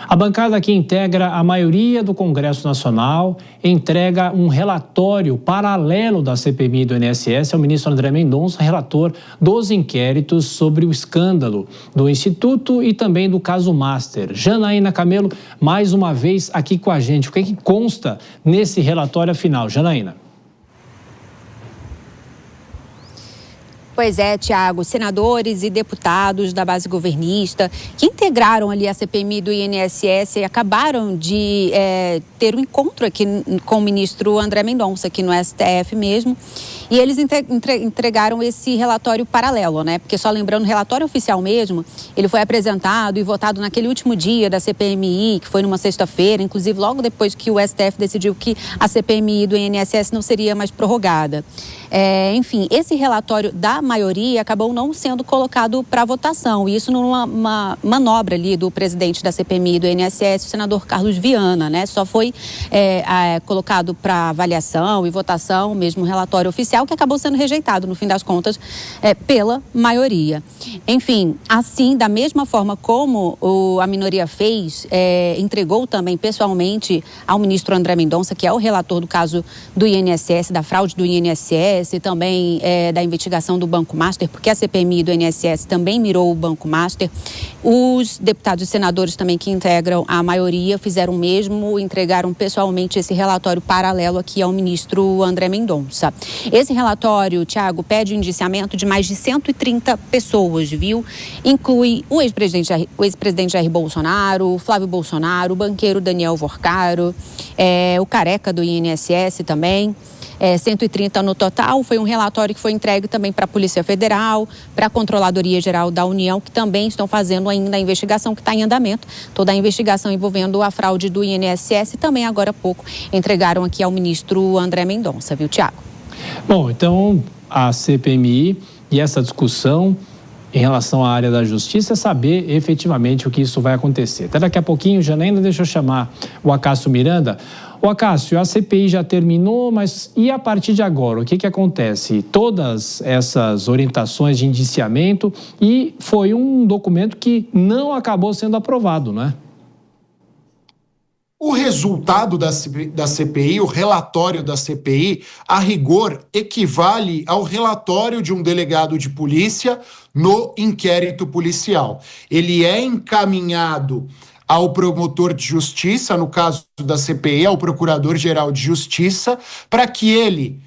A bancada que integra a maioria do Congresso Nacional entrega um relatório paralelo da CPMI do INSS ao ministro André Mendonça, relator dos inquéritos sobre o escândalo do Instituto e também do caso Master. Janaína Camelo, mais uma vez aqui com a gente. O que consta nesse relatório final, Janaína? Pois é, Tiago, senadores e deputados da base governista que integraram ali a CPMI do INSS acabaram de ter um encontro aqui com o ministro André Mendonça, aqui no STF mesmo, e eles entregaram esse relatório paralelo, né? Porque só lembrando, o relatório oficial mesmo, ele foi apresentado e votado naquele último dia da CPMI, que foi numa sexta-feira, inclusive logo depois que o STF decidiu que a CPMI do INSS não seria mais prorrogada. Enfim, esse relatório da maioria acabou não sendo colocado para votação, e isso numa manobra ali do presidente da CPMI do INSS, o senador Carlos Viana, né? Só foi colocado para avaliação e votação mesmo o relatório oficial, que acabou sendo rejeitado, no fim das contas, pela maioria. Enfim, assim, da mesma forma como a minoria fez, entregou também pessoalmente ao ministro André Mendonça, que é o relator do caso do INSS, da fraude do INSS, e também da investigação do Banco Master, porque a CPMI do INSS também mirou o Banco Master. Os deputados e senadores também que integram a maioria fizeram o mesmo, entregaram pessoalmente esse relatório paralelo aqui ao ministro André Mendonça. Esse relatório, Tiago, pede o indiciamento de mais de 130 pessoas, viu? Inclui o ex-presidente Jair Bolsonaro, Flávio Bolsonaro, o banqueiro Daniel Vorcaro, o careca do INSS também. 130 no total. Foi um relatório que foi entregue também para a Polícia Federal, para a Controladoria Geral da União, que também estão fazendo ainda a investigação que está em andamento, toda a investigação envolvendo a fraude do INSS, e também agora há pouco entregaram aqui ao ministro André Mendonça, viu, Tiago? Bom, então a CPMI e essa discussão em relação à área da justiça é saber efetivamente o que isso vai acontecer. Até daqui a pouquinho, Janaína, deixa eu chamar o Acácio Miranda. O Acácio, a CPI já terminou, mas e a partir de agora? O que acontece? Todas essas orientações de indiciamento, e foi um documento que não acabou sendo aprovado, não é? O resultado da CPI, o relatório da CPI, a rigor, equivale ao relatório de um delegado de polícia no inquérito policial. Ele é encaminhado ao promotor de justiça, no caso da CPI, ao procurador-geral de justiça, para que ele,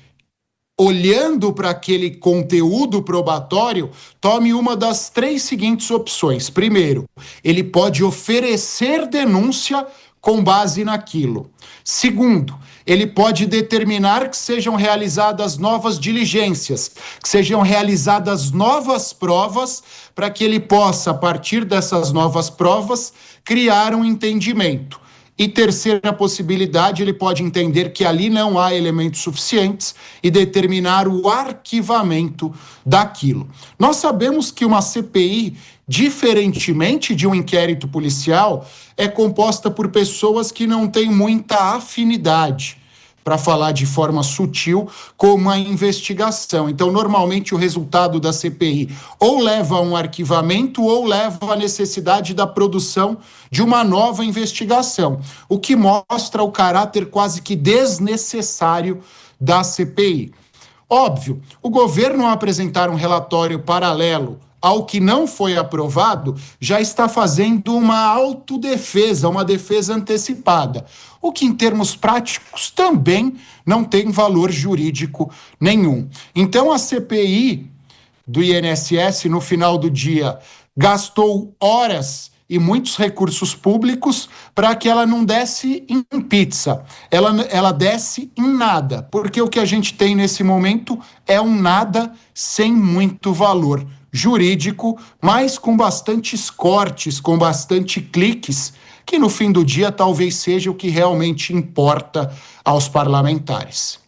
olhando para aquele conteúdo probatório, tome uma das três seguintes opções. Primeiro, ele pode oferecer denúncia com base naquilo. Segundo, ele pode determinar que sejam realizadas novas diligências, que sejam realizadas novas provas, para que ele possa, a partir dessas novas provas, criar um entendimento. E terceira possibilidade, ele pode entender que ali não há elementos suficientes e determinar o arquivamento daquilo. Nós sabemos que uma CPI, diferentemente de um inquérito policial, é composta por pessoas que não têm muita afinidade, para falar de forma sutil, com uma investigação. Então, normalmente, o resultado da CPI ou leva a um arquivamento ou leva à necessidade da produção de uma nova investigação, o que mostra o caráter quase que desnecessário da CPI. Óbvio, o governo, ao apresentar um relatório paralelo ao que não foi aprovado, já está fazendo uma autodefesa, uma defesa antecipada, o que em termos práticos também não tem valor jurídico nenhum. Então a CPI do INSS, no final do dia, gastou horas e muitos recursos públicos para que ela não desse em pizza, ela desse em nada, porque o que a gente tem nesse momento é um nada sem muito valor jurídico, mas com bastantes cortes, com bastante cliques, que no fim do dia talvez seja o que realmente importa aos parlamentares.